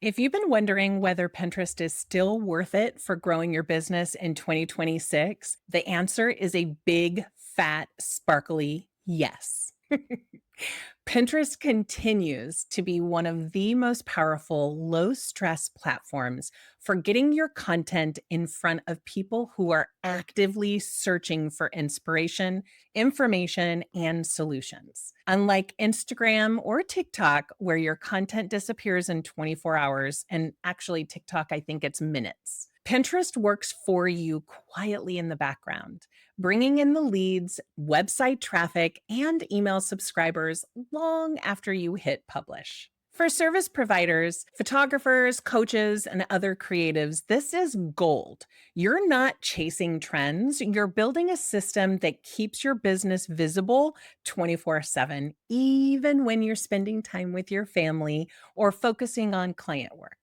If you've been wondering whether Pinterest is still worth it for growing your business in 2026, the answer is a big, fat, sparkly yes. Pinterest continues to be one of the most powerful low stress platforms for getting your content in front of people who are actively searching for inspiration, information, and solutions. Unlike Instagram or TikTok, where your content disappears in 24 hours, and actually, TikTok, I think it's minutes. Pinterest works for you quietly in the background, bringing in the leads, website traffic, and email subscribers long after you hit publish. For service providers, photographers, coaches, and other creatives, this is gold. You're not chasing trends, you're building a system that keeps your business visible 24/7, even when you're spending time with your family or focusing on client work.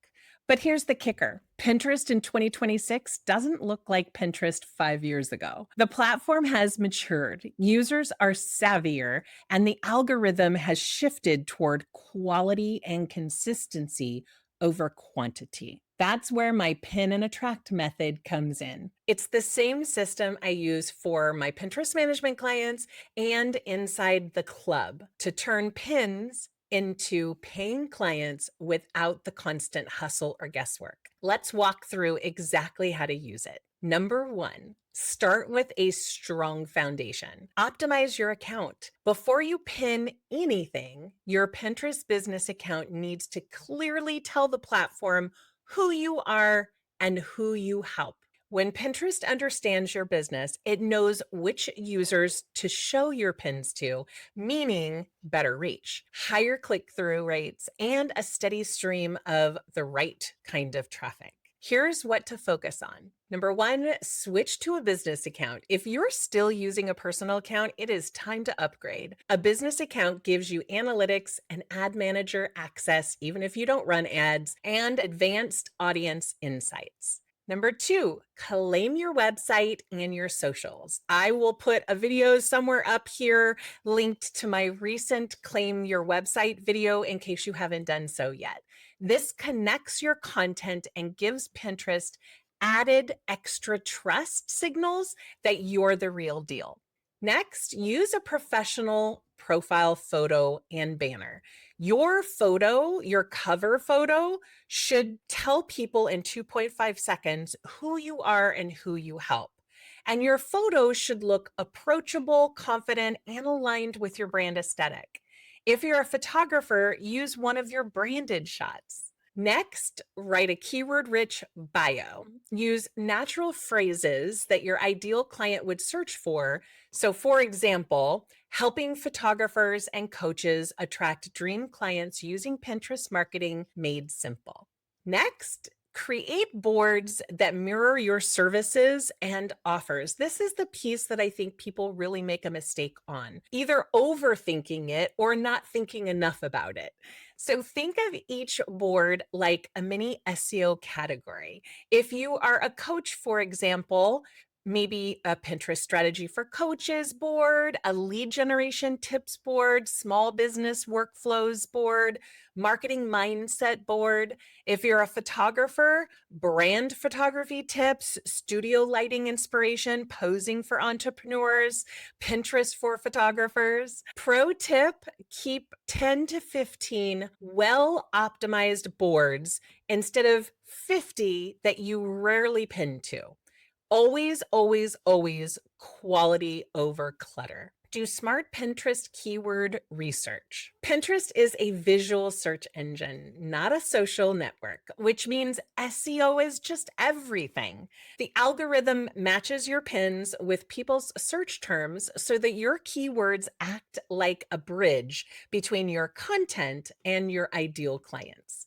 But here's the kicker. Pinterest in 2026 doesn't look like Pinterest 5 years ago. The platform has matured, users are savvier, and the algorithm has shifted toward quality and consistency over quantity. That's where my pin and attract method comes in. It's the same system I use for my Pinterest management clients and inside the club to turn pins into paying clients without the constant hustle or guesswork. Let's walk through exactly how to use it. Number one, start with a strong foundation. Optimize your account. Before you pin anything, your Pinterest business account needs to clearly tell the platform who you are and who you help. When Pinterest understands your business, it knows which users to show your pins to, meaning better reach, higher click through rates, and a steady stream of the right kind of traffic. Here's what to focus on. Number one, switch to a business account. If you're still using a personal account, it is time to upgrade. A business account gives you analytics and ad manager access, even if you don't run ads, and advanced audience insights. Number two, claim your website and your socials. I will put a video somewhere up here linked to my recent Claim Your Website video in case you haven't done so yet. This connects your content and gives Pinterest added extra trust signals that you're the real deal. Next, use a professional profile photo and banner. Your photo, your cover photo, should tell people in 2.5 seconds who you are and who you help. And your photo should look approachable, confident, and aligned with your brand aesthetic. If you're a photographer, use one of your branded shots. Next, write a keyword rich bio. Use natural phrases that your ideal client would search for. So, for example, helping photographers and coaches attract dream clients using Pinterest marketing made simple. Next, create boards that mirror your services and offers. This is the piece that I think people really make a mistake on, either overthinking it or not thinking enough about it. So think of each board like a mini SEO category. If you are a coach, for example, maybe a Pinterest strategy for coaches board, a lead generation tips board, small business workflows board, marketing mindset board. If you're a photographer, brand photography tips, studio lighting inspiration, posing for entrepreneurs, Pinterest for photographers. Pro tip, keep 10 to 15 well optimized boards instead of 50 that you rarely pin to. Always, always, always quality over clutter. Do smart Pinterest keyword research. Pinterest is a visual search engine, not a social network, which means SEO is just everything. The algorithm matches your pins with people's search terms so that your keywords act like a bridge between your content and your ideal clients.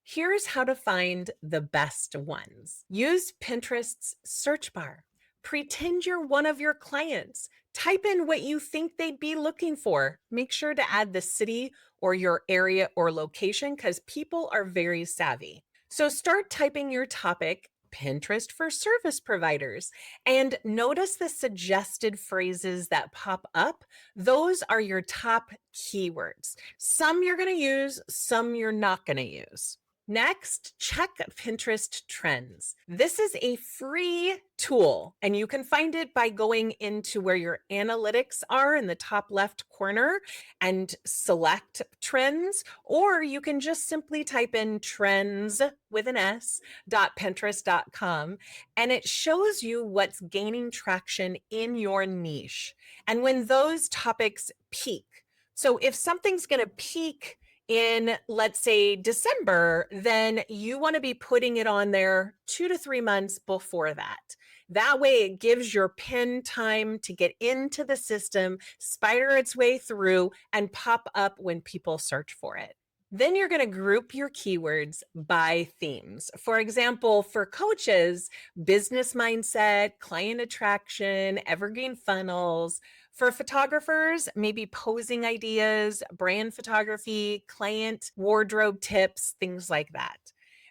Here's how to find the best ones. Use Pinterest's search bar. Pretend you're one of your clients. Type in what you think they'd be looking for. Make sure to add the city or your area or location because people are very savvy. So start typing your topic, Pinterest for service providers, and notice the suggested phrases that pop up. Those are your top keywords. Some you're going to use, some you're not going to use. Next, check Pinterest trends. This is a free tool, and you can find it by going into where your analytics are in the top left corner and select trends, or you can just simply type in trends with an S .pinterest.com, and it shows you what's gaining traction in your niche. And when those topics peak, so if something's going to peak in, let's say, December, then you want to be putting it on there 2 to 3 months before that. That way, it gives your pin time to get into the system, spider its way through, and pop up when people search for it. Then you're going to group your keywords by themes. For example, for coaches, business mindset, client attraction, evergreen funnels. For photographers, maybe posing ideas, brand photography, client wardrobe tips, things like that.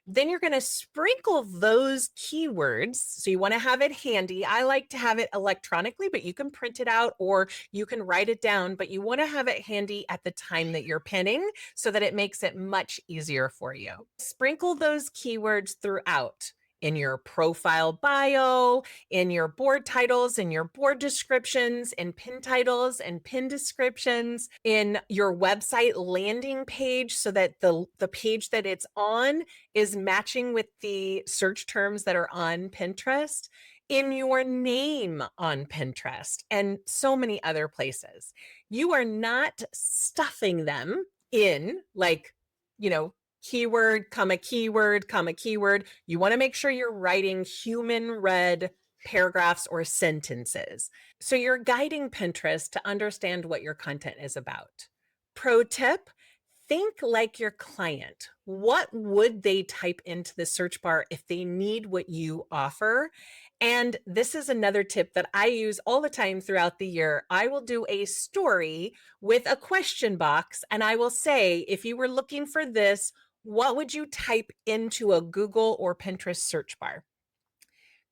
Then you're going to sprinkle those keywords. So you want to have it handy. I like to have it electronically, but you can print it out or you can write it down, but you want to have it handy at the time that you're pinning so that it makes it much easier for you. Sprinkle those keywords throughout in your profile bio, in your board titles, in your board descriptions, in pin titles and pin descriptions, in your website landing page so that the page that it's on is matching with the search terms that are on Pinterest, in your name on Pinterest, and so many other places. You are not stuffing them in like, keyword, comma, keyword, comma, keyword. You want to make sure you're writing human read paragraphs or sentences. So you're guiding Pinterest to understand what your content is about. Pro tip, think like your client. What would they type into the search bar if they need what you offer? And this is another tip that I use all the time throughout the year. I will do a story with a question box, and I will say, if you were looking for this, what would you type into a Google or Pinterest search bar?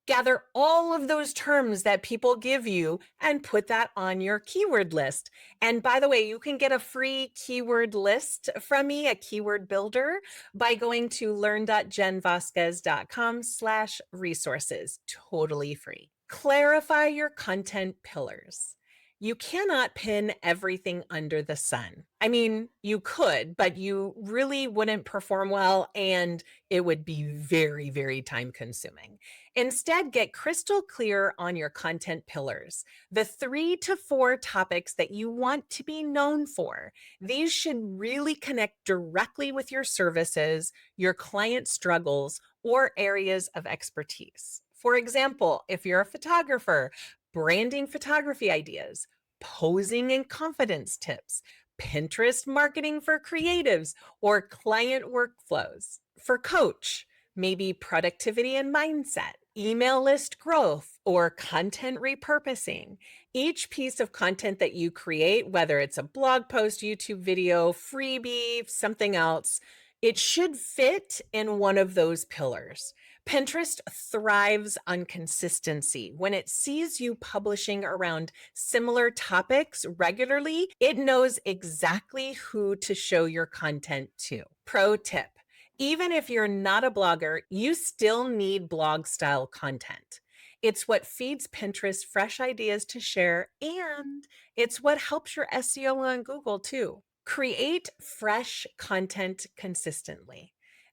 Gather all of those terms that people give you and put that on your keyword list. And by the way, you can get a free keyword list from me, a keyword builder, by going to learn.jenvasquez.com/resources, totally free. Clarify your content pillars. You cannot pin everything under the sun. I mean, you could, but you really wouldn't perform well and it would be very, very time consuming. Instead, get crystal clear on your content pillars, the 3 to 4 topics that you want to be known for. These should really connect directly with your services, your client struggles, or areas of expertise. For example, if you're a photographer, branding photography ideas, posing and confidence tips, Pinterest marketing for creatives, or client workflows. For coach, maybe productivity and mindset, email list growth, or content repurposing. Each piece of content that you create, whether it's a blog post, YouTube video, freebie, something else, it should fit in one of those pillars. Pinterest thrives on consistency. When it sees you publishing around similar topics regularly, it knows exactly who to show your content to. Pro tip. Even if you're not a blogger, you still need blog style content. It's what feeds Pinterest fresh ideas to share, and it's what helps your SEO on Google too. Create fresh content consistently.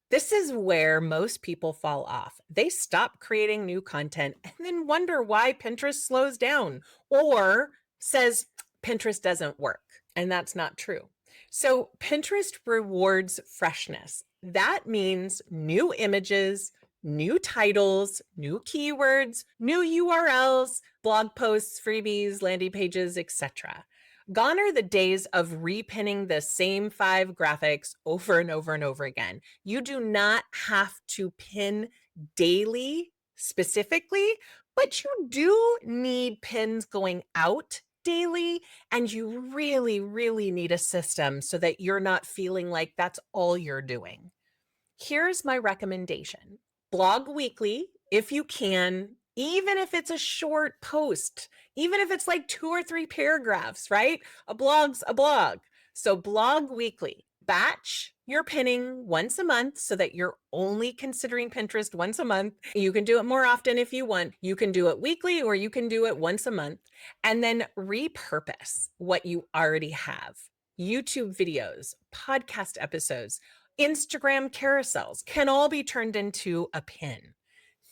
This is where most people fall off. They stop creating new content and then wonder why Pinterest slows down or says Pinterest doesn't work. And that's not true. So Pinterest rewards freshness. That means new images, new titles, new keywords, new URLs, blog posts, freebies, landing pages, etc. Gone are the days of repinning the same 5 graphics over and over and over again. You do not have to pin daily specifically, but you do need pins going out daily, and you really, really need a system so that you're not feeling like that's all you're doing. Here's my recommendation. Blog weekly if you can, even if it's a short post, even if it's like 2 or 3 paragraphs, right? A blog's a blog. So blog weekly. Batch your pinning once a month so that you're only considering Pinterest once a month. You can do it more often if you want. You can do it weekly or you can do it once a month. And then repurpose what you already have. YouTube videos, podcast episodes, Instagram carousels can all be turned into a pin.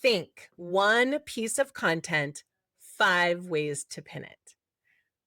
Think one piece of content, 5 ways to pin it.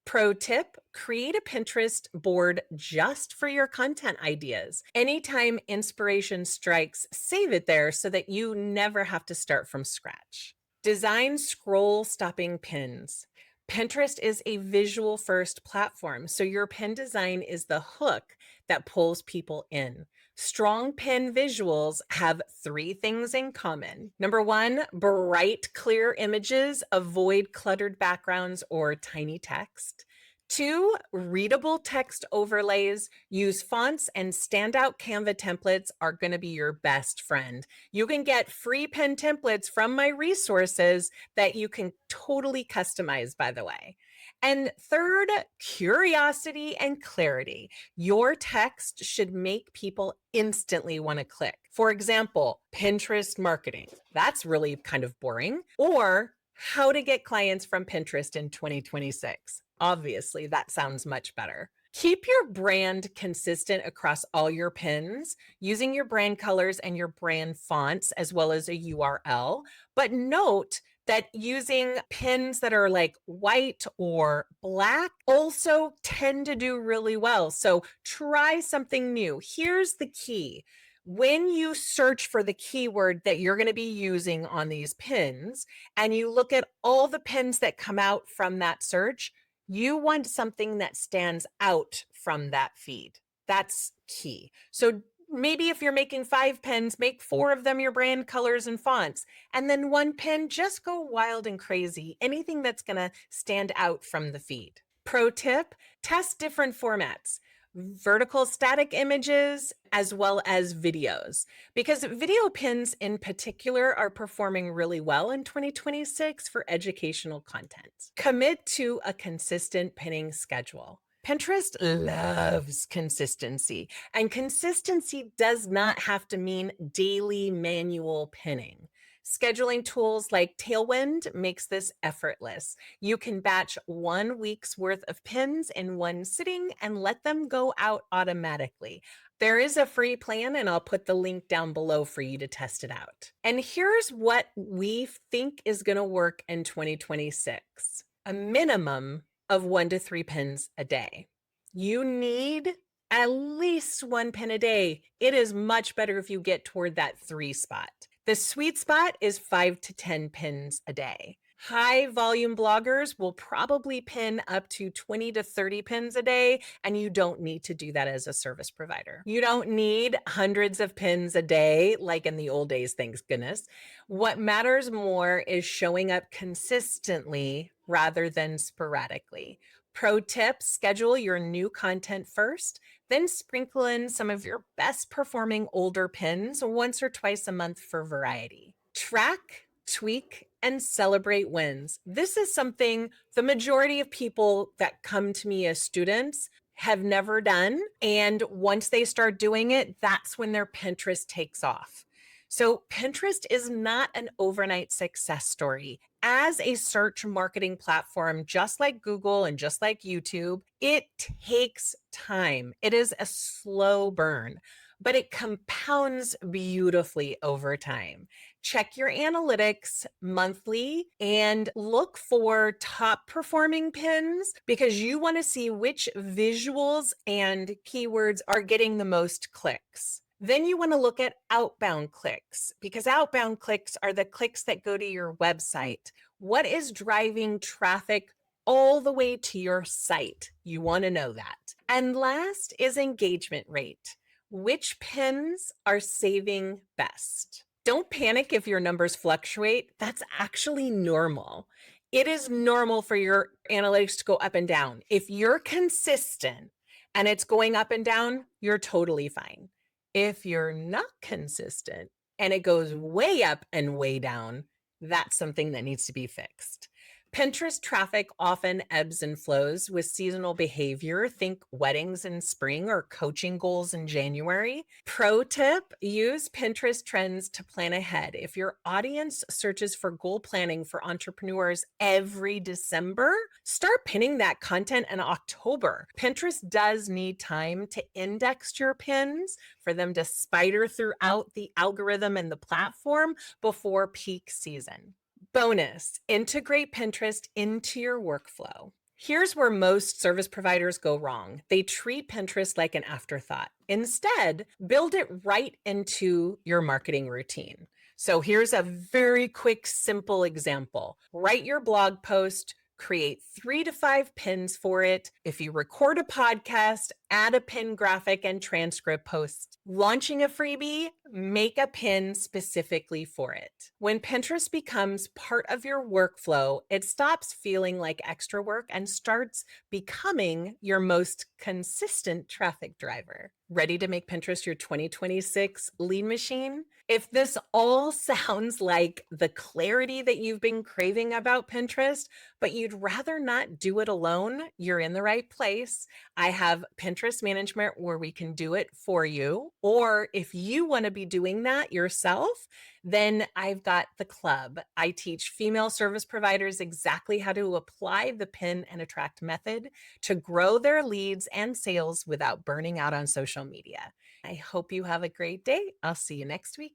Pro tip, create a Pinterest board just for your content ideas. Anytime inspiration strikes, save it there so that you never have to start from scratch. Design scroll stopping pins. Pinterest is a visual first platform, so your pin design is the hook that pulls people in. Strong pin visuals have 3 things in common. Number 1, bright, clear images, avoid cluttered backgrounds or tiny text. 2, readable text overlays, use fonts and standout Canva templates are going to be your best friend. You can get free pin templates from my resources that you can totally customize, by the way. And third, curiosity and clarity. Your text should make people instantly want to click. For example, Pinterest marketing. That's really kind of boring. Or how to get clients from Pinterest in 2026. Obviously, that sounds much better. Keep your brand consistent across all your pins using your brand colors and your brand fonts as well as a URL. But note that using pins that are like white or black also tend to do really well. So try something new. Here's the key. When you search for the keyword that you're going to be using on these pins and you look at all the pins that come out from that search, you want something that stands out from that feed. That's key. So maybe if you're making 5 pins, make 4 of them your brand colors and fonts. And then 1 pin, just go wild and crazy. Anything that's going to stand out from the feed. Pro tip, test different formats. Vertical static images as well as videos, because video pins in particular are performing really well in 2026 for educational content. Commit to a consistent pinning schedule. Pinterest loves consistency, and consistency does not have to mean daily manual pinning. Scheduling tools like Tailwind makes this effortless. You can batch 1 week's worth of pins in one sitting and let them go out automatically. There is a free plan, and I'll put the link down below for you to test it out. And here's what we think is going to work in 2026. A minimum of 1 to 3 pins a day. You need at least 1 pin a day. It is much better if you get toward that 3 spot. The sweet spot is 5 to 10 pins a day. High volume bloggers will probably pin up to 20 to 30 pins a day, and you don't need to do that as a service provider. You don't need hundreds of pins a day like in the old days, thank goodness. What matters more is showing up consistently rather than sporadically. Pro tip, schedule your new content first, then sprinkle in some of your best performing older pins once or twice a month for variety. Track, tweak, and celebrate wins. This is something the majority of people that come to me as students have never done. And once they start doing it, that's when their Pinterest takes off. So Pinterest is not an overnight success story. As a search marketing platform, just like Google and just like YouTube, it takes time. It is a slow burn, but it compounds beautifully over time. Check your analytics monthly and look for top performing pins because you want to see which visuals and keywords are getting the most clicks. Then you want to look at outbound clicks because outbound clicks are the clicks that go to your website. What is driving traffic all the way to your site? You want to know that. And last is engagement rate. Which pins are saving best? Don't panic if your numbers fluctuate. That's actually normal. It is normal for your analytics to go up and down. If you're consistent and it's going up and down, you're totally fine. If you're not consistent and it goes way up and way down, that's something that needs to be fixed. Pinterest traffic often ebbs and flows with seasonal behavior. Think weddings in spring or coaching goals in January. Pro tip, use Pinterest trends to plan ahead. If your audience searches for goal planning for entrepreneurs every December, start pinning that content in October. Pinterest does need time to index your pins for them to spider throughout the algorithm and the platform before peak season. Bonus, integrate Pinterest into your workflow. Here's where most service providers go wrong. They treat Pinterest like an afterthought. Instead, build it right into your marketing routine. So here's a very quick, simple example. Write your blog post, create 3 to 5 pins for it. If you record a podcast, add a pin graphic and transcript post. Launching a freebie, make a pin specifically for it. When Pinterest becomes part of your workflow, it stops feeling like extra work and starts becoming your most consistent traffic driver. Ready to make Pinterest your 2026 lead machine? If this all sounds like the clarity that you've been craving about Pinterest, but you'd rather not do it alone, you're in the right place. I have Pinterest management where we can do it for you. Or if you want to be doing that yourself, then I've got the club. I teach female service providers exactly how to apply the pin and attract method to grow their leads and sales without burning out on social media. I hope you have a great day. I'll see you next week.